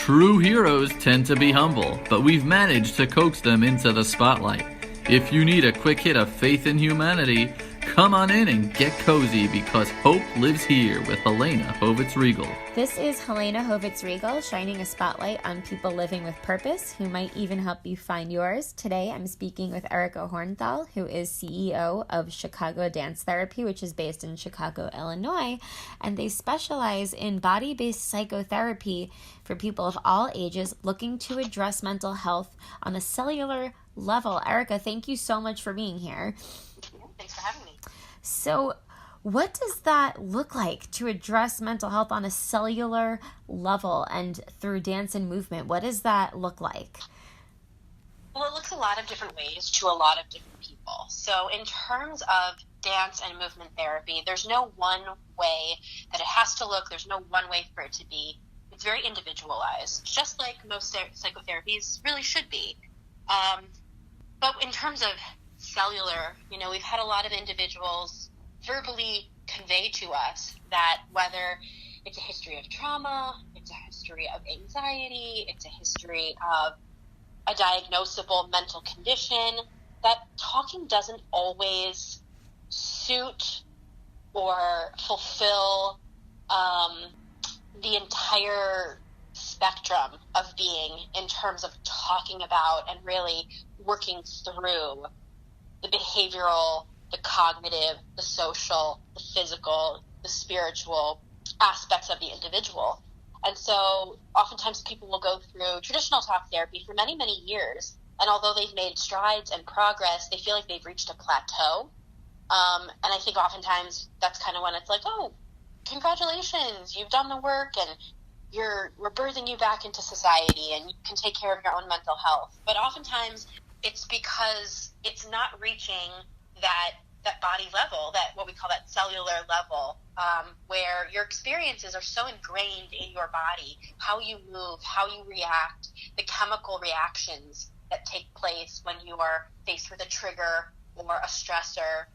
True heroes tend to be humble, but we've managed to coax them into the spotlight. If you need a quick hit of faith in humanity, come on in and get cozy because hope lives here with Helena Hovitz-Riegel. This is Helena Hovitz-Riegel, shining a spotlight on people living with purpose who might even help you find yours. Today I'm speaking with Erica Hornthal, who is CEO of Chicago Dance Therapy, which is based in Chicago, Illinois, and they specialize in body-based psychotherapy for people of all ages looking to address mental health on a cellular level. Erica, thank you so much for being here. Thanks for having me. So, what does that look like to address mental health on a cellular level and through dance and movement? What does that look like? Well, it looks a lot of different ways to a lot of different people. So in terms of dance and movement therapy, there's no one way that it has to look. There's no one way for it to be. It's very individualized, just like most psychotherapies really should be. But in terms of cellular, we've had a lot of individuals verbally convey to us that whether it's a history of trauma, it's a history of anxiety, it's a history of a diagnosable mental condition, that talking doesn't always suit or fulfill the entire spectrum of being in terms of talking about and really working through the behavioral, the cognitive, the social, the physical, the spiritual aspects of the individual. And so oftentimes people will go through traditional talk therapy for many, many years. And although they've made strides and progress, they feel like they've reached a plateau. And I think oftentimes that's kind of when it's like, oh, congratulations, you've done the work and we're birthing you back into society and you can take care of your own mental health. But oftentimes it's because it's not reaching that body level, that what we call that cellular level, where your experiences are so ingrained in your body, how you move, how you react, the chemical reactions that take place when you are faced with a trigger or a stressor,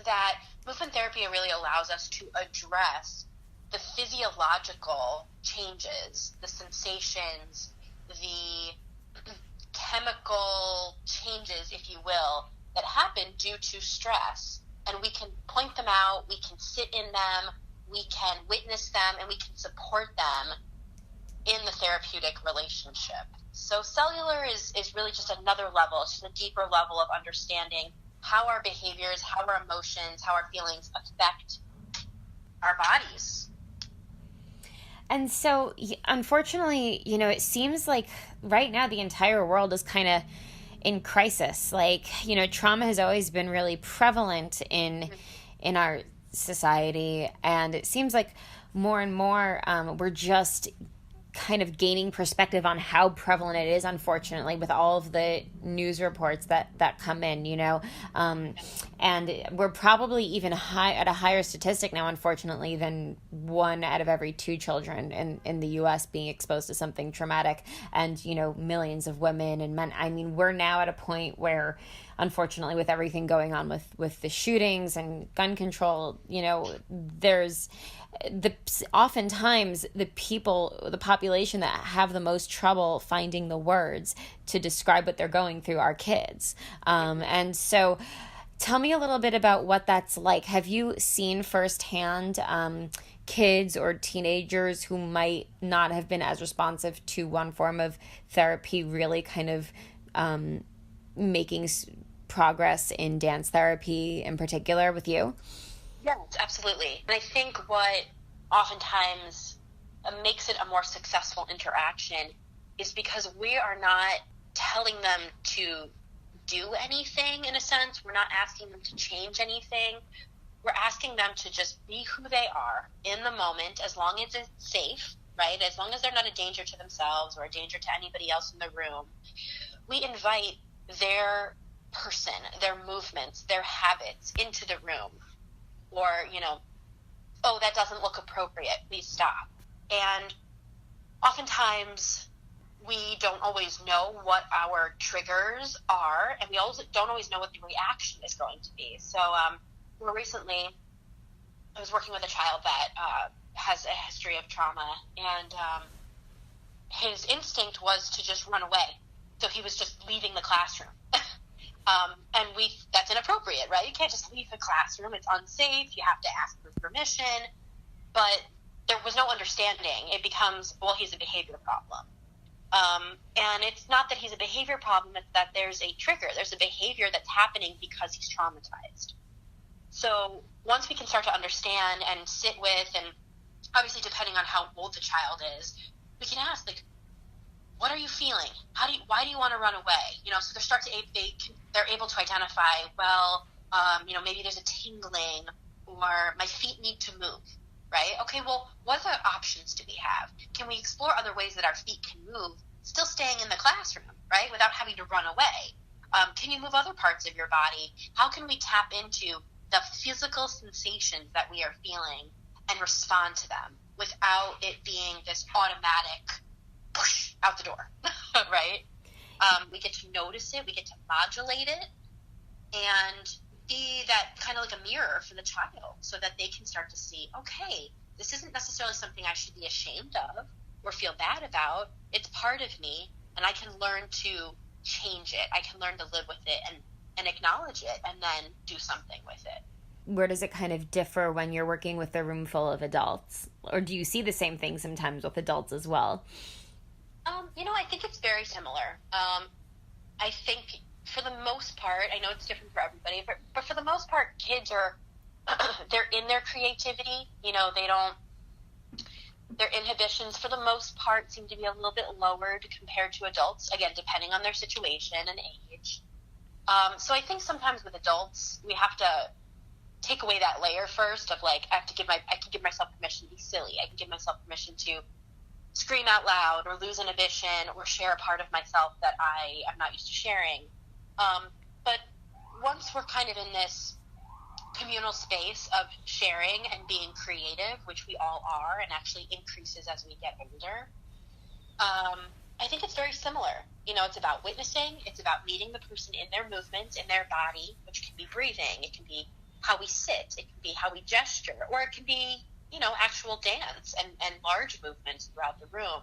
that movement therapy really allows us to address the physiological changes, the sensations, the chemical changes, if you will, that happen due to stress. And we can point them out, we can sit in them, we can witness them, and we can support them in the therapeutic relationship. So cellular is really just another level. It's just a deeper level of understanding how our behaviors, how our emotions, how our feelings affect our bodies. And so, unfortunately, it seems like right now the entire world is kind of in crisis. Like, trauma has always been really prevalent in our society, and it seems like more and more we're just kind of gaining perspective on how prevalent it is, unfortunately, with all of the news reports that come in, and we're probably even at a higher statistic now, unfortunately, than 1 out of every 2 children in the U.S. being exposed to something traumatic, and, millions of women and men. I mean, we're now at a point where, unfortunately, with everything going on with the shootings and gun control, there's oftentimes the population that have the most trouble finding the words to describe what they're going through are kids. And so tell me a little bit about what that's like. Have you seen firsthand kids or teenagers who might not have been as responsive to one form of therapy really kind of making progress in dance therapy in particular with you? Yes, absolutely. And I think what oftentimes makes it a more successful interaction is because we are not telling them to do anything, in a sense. We're not asking them to change anything. We're asking them to just be who they are in the moment, as long as it's safe, right? As long as they're not a danger to themselves or a danger to anybody else in the room. We invite their person, their movements, their habits into the room. Or, oh, that doesn't look appropriate, please stop. And oftentimes we don't always know what our triggers are, and we also don't always know what the reaction is going to be. So more recently, I was working with a child that has a history of trauma, and his instinct was to just run away. So he was just leaving the classroom. And that's inappropriate, right? You can't just leave the classroom. It's unsafe. You have to ask for permission. But there was no understanding. It becomes, well, he's a behavior problem. And it's not that he's a behavior problem, it's that there's a trigger. There's a behavior that's happening because he's traumatized. So once we can start to understand and sit with, and obviously depending on how old the child is, we can ask, like, what are you feeling? Why do you want to run away? So they're able to identify, well, maybe there's a tingling, or my feet need to move, right? Okay, well, what other options do we have? Can we explore other ways that our feet can move, still staying in the classroom, right, without having to run away? Can you move other parts of your body? How can we tap into the physical sensations that we are feeling and respond to them without it being this automatic push out the door, right? We get to notice it, we get to modulate it, and be that kind of like a mirror for the child so that they can start to see, okay, this isn't necessarily something I should be ashamed of or feel bad about. It's part of me, and I can learn to change it. I can learn to live with it and acknowledge it, and then do something with it. Where does it kind of differ when you're working with a room full of adults? Or do you see the same thing sometimes with adults as well? I think it's very similar. I think for the most part, I know it's different for everybody, but for the most part, kids are, they're in their creativity. Their inhibitions for the most part seem to be a little bit lowered compared to adults, again, depending on their situation and age. So I think sometimes with adults, we have to take away that layer first of like, I can give myself permission to be silly. I can give myself permission to scream out loud or lose inhibition or share a part of myself that I am not used to sharing. But once we're kind of in this communal space of sharing and being creative, which we all are, and actually increases as we get older, I think it's very similar. It's about witnessing. It's about meeting the person in their movements, in their body, which can be breathing. It can be how we sit. It can be how we gesture. Or it can be, actual dance and large movements throughout the room.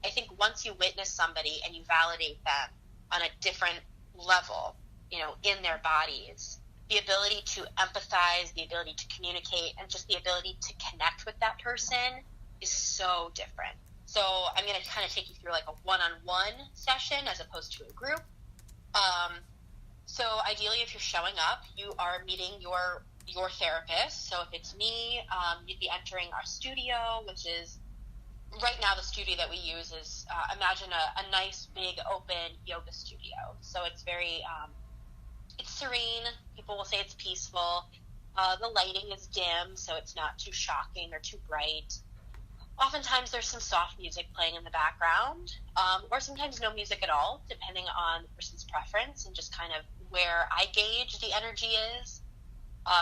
I think once you witness somebody and you validate them on a different level, in their bodies, the ability to empathize, the ability to communicate, and just the ability to connect with that person is so different. So I'm going to kind of take you through like a one-on-one session as opposed to a group. So ideally, if you're showing up, you are meeting your therapist. So if it's me, you'd be entering our studio, which is right now the studio that we use is, imagine a nice big open yoga studio. So it's very, it's serene. People will say it's peaceful. The lighting is dim, so it's not too shocking or too bright. Oftentimes there's some soft music playing in the background, or sometimes no music at all, depending on the person's preference and just kind of where I gauge the energy is.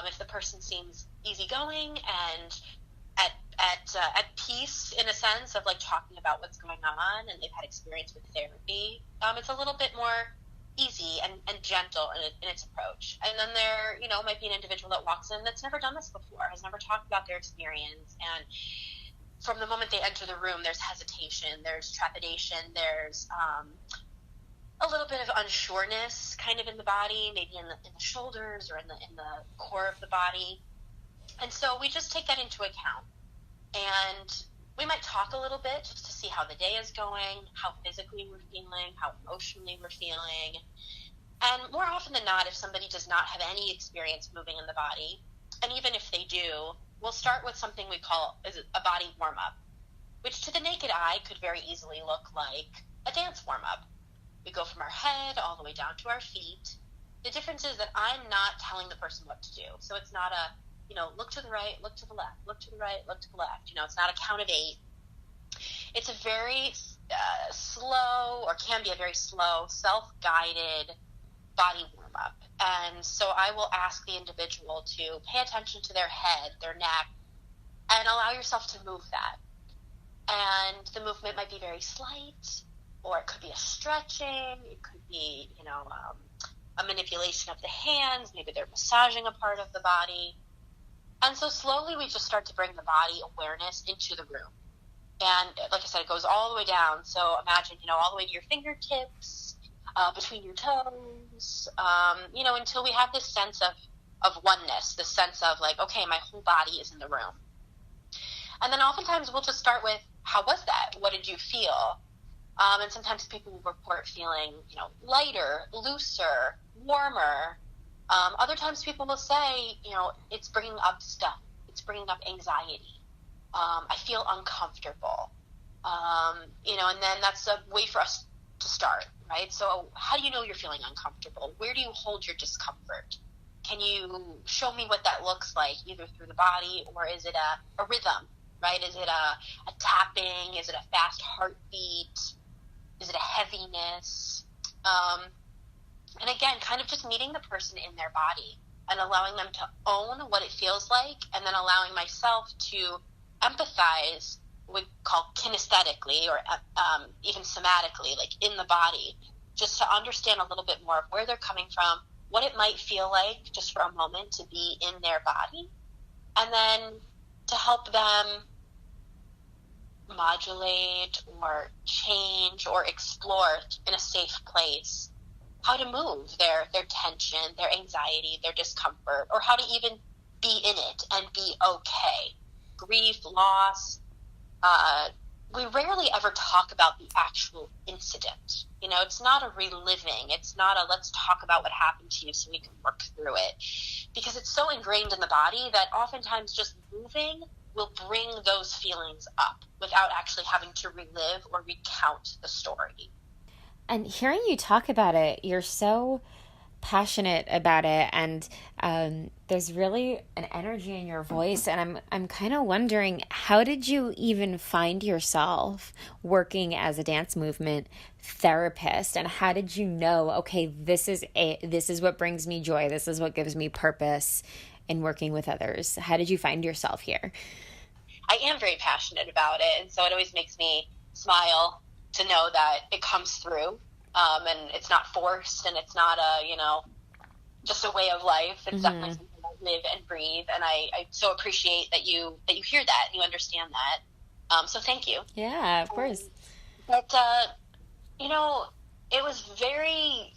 If the person seems easygoing and at peace in a sense of like talking about what's going on and they've had experience with therapy, it's a little bit more easy and gentle in its approach. And then there, might be an individual that walks in that's never done this before, has never talked about their experience, and from the moment they enter the room, there's hesitation, there's trepidation, there's a little bit of unsureness kind of in the body, maybe in the shoulders or in the core of the body. And so we just take that into account. And we might talk a little bit just to see how the day is going, how physically we're feeling, how emotionally we're feeling. And more often than not, if somebody does not have any experience moving in the body, and even if they do, we'll start with something we call a body warm-up, which to the naked eye could very easily look like a dance warm-up. We go from our head all the way down to our feet. The difference is that I'm not telling the person what to do. So it's not a, look to the right, look to the left, look to the right, look to the left. It's not a count of 8. It's a very slow, or can be a very slow, self-guided body warm-up. And so I will ask the individual to pay attention to their head, their neck, and allow yourself to move that. And the movement might be very slight, or it could be a stretching, it could be, a manipulation of the hands, maybe they're massaging a part of the body. And so slowly we just start to bring the body awareness into the room. And like I said, it goes all the way down. So imagine, all the way to your fingertips, between your toes, until we have this sense of oneness, this sense of like, okay, my whole body is in the room. And then oftentimes we'll just start with, how was that? What did you feel? And sometimes people will report feeling, lighter, looser, warmer. Other times people will say, it's bringing up stuff. It's bringing up anxiety. I feel uncomfortable. And then that's a way for us to start, right? So how do you know you're feeling uncomfortable? Where do you hold your discomfort? Can you show me what that looks like, either through the body, or is it a rhythm, right? Is it a tapping? Is it a fast heartbeat? Is it a heaviness? And again, kind of just meeting the person in their body and allowing them to own what it feels like, and then allowing myself to empathize, we call kinesthetically, or even somatically, like in the body, just to understand a little bit more of where they're coming from, what it might feel like just for a moment to be in their body, and then to help them modulate or change or explore in a safe place how to move their tension, their anxiety, their discomfort, or how to even be in it and be okay. Grief, loss, we rarely ever talk about the actual incident. It's not a reliving. It's not a let's talk about what happened to you so we can work through it. Because it's so ingrained in the body that oftentimes just moving will bring those feelings up without actually having to relive or recount the story. And hearing you talk about it, you're so passionate about it, and there's really an energy in your voice, and I'm kind of wondering, how did you even find yourself working as a dance movement therapist, and how did you know, okay, this is what brings me joy, this is what gives me purpose in working with others? How did you find yourself here? I am very passionate about it, and so it always makes me smile to know that it comes through, and it's not forced, and it's not just a way of life. It's definitely something I live and breathe, and I so appreciate that you hear that and you understand that. So thank you. Yeah, of course. But it was very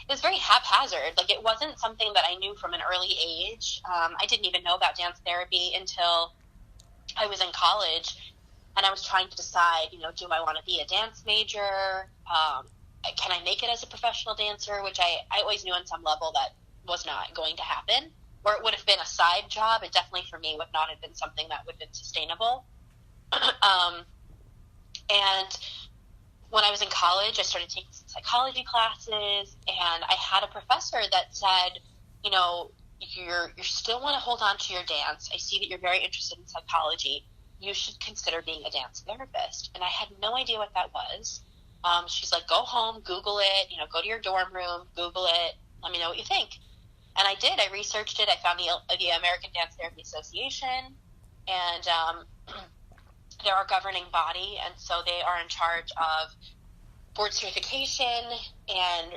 haphazard. Like, it wasn't something that I knew from an early age. I didn't even know about dance therapy until I was in college. And I was trying to decide, do I want to be a dance major? Can I make it as a professional dancer? Which I always knew on some level that was not going to happen. Or it would have been a side job. It definitely, for me, would not have been something that would have been sustainable. And when I was in college, I started taking some psychology classes. And I had a professor that said, you still want to hold on to your dance. I see that you're very interested in psychology. You should consider being a dance therapist. And I had no idea what that was. She's like, go home, Google it, go to your dorm room, Google it, let me know what you think. And I did. I researched it. I found the American Dance Therapy Association, and they're our governing body, and so they are in charge of board certification and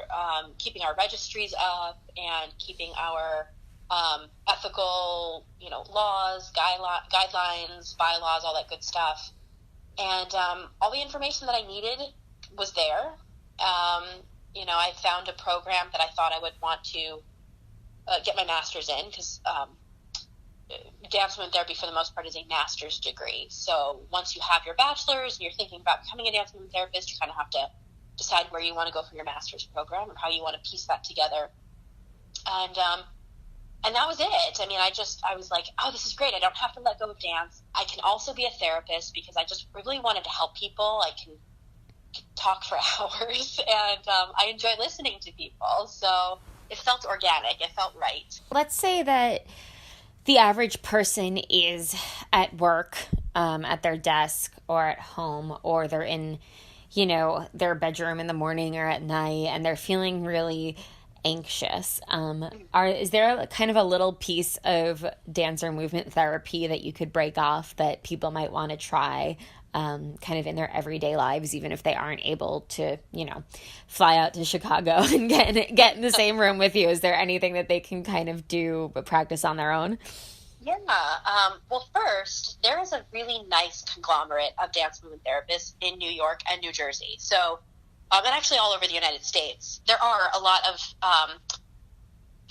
keeping our registries up and keeping our ethical, laws, guidelines, bylaws, all that good stuff. And all the information that I needed was there. I found a program that I thought I would want to get my master's in, because dance movement therapy, for the most part, is a master's degree. So once you have your bachelor's and you're thinking about becoming a dance movement therapist, you kind of have to decide where you want to go for your master's program or how you want to piece that together. And that was it. I mean, I was like, oh, this is great. I don't have to let go of dance. I can also be a therapist, because I just really wanted to help people. I can talk for hours, and I enjoy listening to people. So it felt organic. It felt right. Let's say that the average person is at work, at their desk or at home, or they're in, their bedroom in the morning or at night, and they're feeling really anxious. Is there kind of a little piece of dance or movement therapy that you could break off that people might want to try, kind of in their everyday lives, even if they aren't able to, fly out to Chicago and get in the same room with you? Is there anything that they can kind of do but practice on their own? Yeah. Well, first, there is a really nice conglomerate of dance movement therapists in New York and New Jersey. So, and actually all over the United States. There are a lot of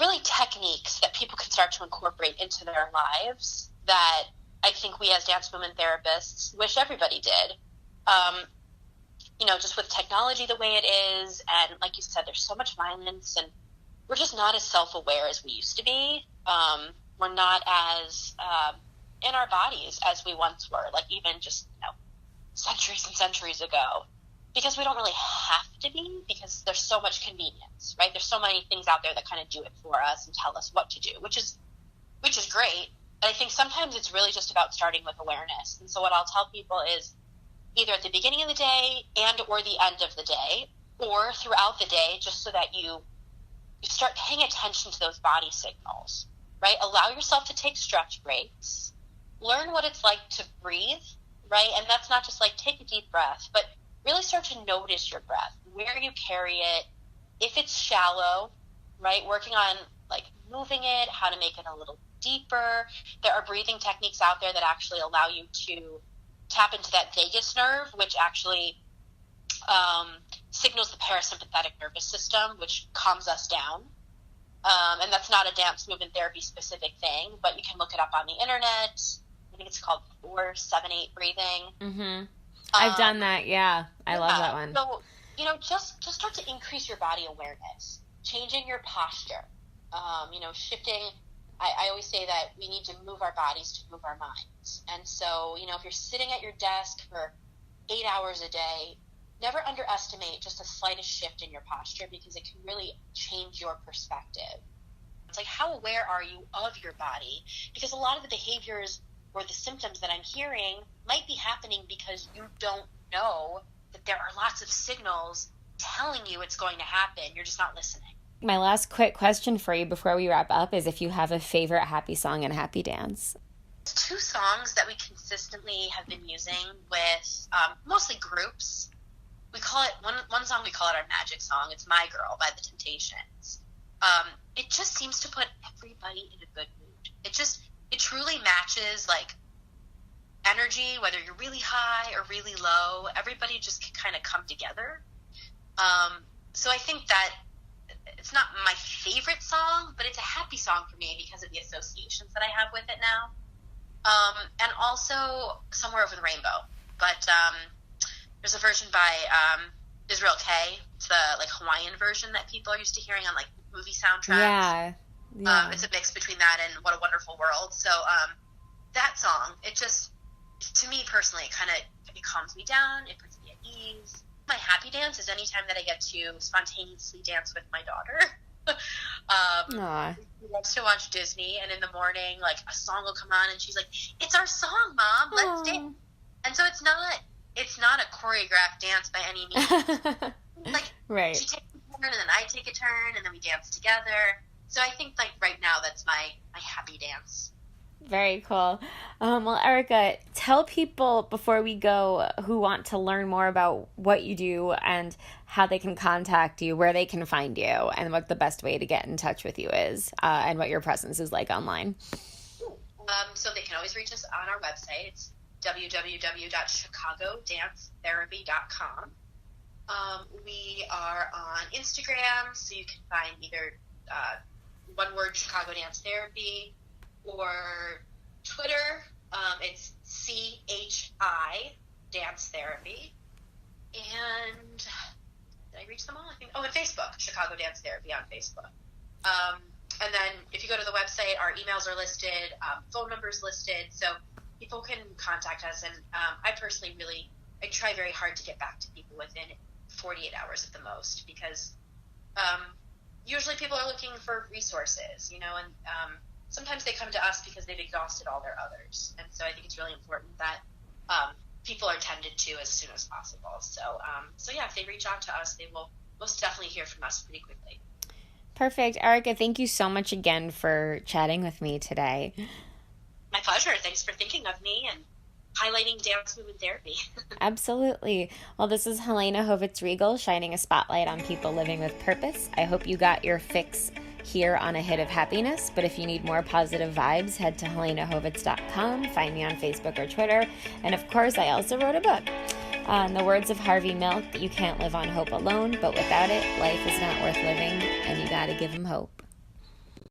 really techniques that people can start to incorporate into their lives that I think we as dance movement therapists wish everybody did. Just with technology the way it is, and like you said, there's so much violence, and we're just not as self-aware as we used to be. We're not as in our bodies as we once were, like even just centuries and centuries ago, because we don't really have to be, because there's so much convenience, right? There's so many things out there that kind of do it for us and tell us what to do, which is great. But I think sometimes it's really just about starting with awareness. And so what I'll tell people is either at the beginning of the day and or the end of the day, or throughout the day, just so that you start paying attention to those body signals, right? Allow yourself to take stretch breaks. Learn what it's like to breathe, right? And that's not just like take a deep breath, but really start to notice your breath, where you carry it, if it's shallow, right? Working on like moving it, how to make it a little deeper. There are breathing techniques out there that actually allow you to tap into that vagus nerve, which actually signals the parasympathetic nervous system, which calms us down. And that's not a dance movement therapy specific thing, but you can look it up on the internet. I think it's called 4-7-8 breathing. Mm-hmm. I've done that. Yeah. I love that one. So, just start to increase your body awareness, changing your posture, shifting. I always say that we need to move our bodies to move our minds. And so, if you're sitting at your desk for 8 hours a day, never underestimate just the slightest shift in your posture, because it can really change your perspective. It's like, how aware are you of your body? Because a lot of the behaviors or the symptoms that I'm hearing might be happening because you don't know that there are lots of signals telling you it's going to happen. You're just not listening. My last quick question for you before we wrap up is if you have a favorite happy song and happy dance. Two songs that we consistently have been using with mostly groups. We call it, one song we call it our magic song. It's My Girl by The Temptations. It just seems to put everybody in a good mood. It truly matches like energy, whether you're really high or really low. Everybody just can kind of come together. So I think that it's not my favorite song, but it's a happy song for me because of the associations that I have with it now. And also Somewhere Over the Rainbow. But there's a version by Israel K. It's the like Hawaiian version that people are used to hearing on like movie soundtracks. Yeah. It's a mix between that and What a Wonderful World. So that song, it just, to me personally, it calms me down. It puts me at ease. My happy dance is anytime that I get to spontaneously dance with my daughter. She loves to watch Disney, and in the morning, like a song will come on, and she's like, "It's our song, Mom. Let's dance." And so it's not a choreographed dance by any means. Like, right. She takes a turn, and then I take a turn, and then we dance together. So I think like right now that's my happy dance. Very cool. Well, Erica, tell people before we go who want to learn more about what you do and how they can contact you, where they can find you, and what the best way to get in touch with you is, and what your presence is like online. So they can always reach us on our website. It's www.chicagodancetherapy.com. We are on Instagram, so you can find either one word Chicago Dance Therapy, or Twitter, it's CHI Dance Therapy. And did I reach them all? I think. Oh, and Facebook, Chicago Dance Therapy on Facebook. And then if you go to the website, our emails are listed, phone numbers listed, so people can contact us. And I personally I try very hard to get back to people within 48 hours at the most, because usually people are looking for resources, and sometimes they come to us because they've exhausted all their others. And so I think it's really important that people are tended to as soon as possible. So yeah, if they reach out to us, they will most definitely hear from us pretty quickly. Perfect. Erica, thank you so much again for chatting with me today. My pleasure. Thanks for thinking of me and highlighting dance movement therapy. Absolutely. Well, this is Helena Hovitz-Riegel shining a spotlight on people living with purpose. I hope you got your fix here on A Hit of Happiness. But if you need more positive vibes, head to helenahovitz.com, find me on Facebook or Twitter. And of course, I also wrote a book. In the words of Harvey Milk, you can't live on hope alone, but without it, life is not worth living, and you gotta give 'em hope.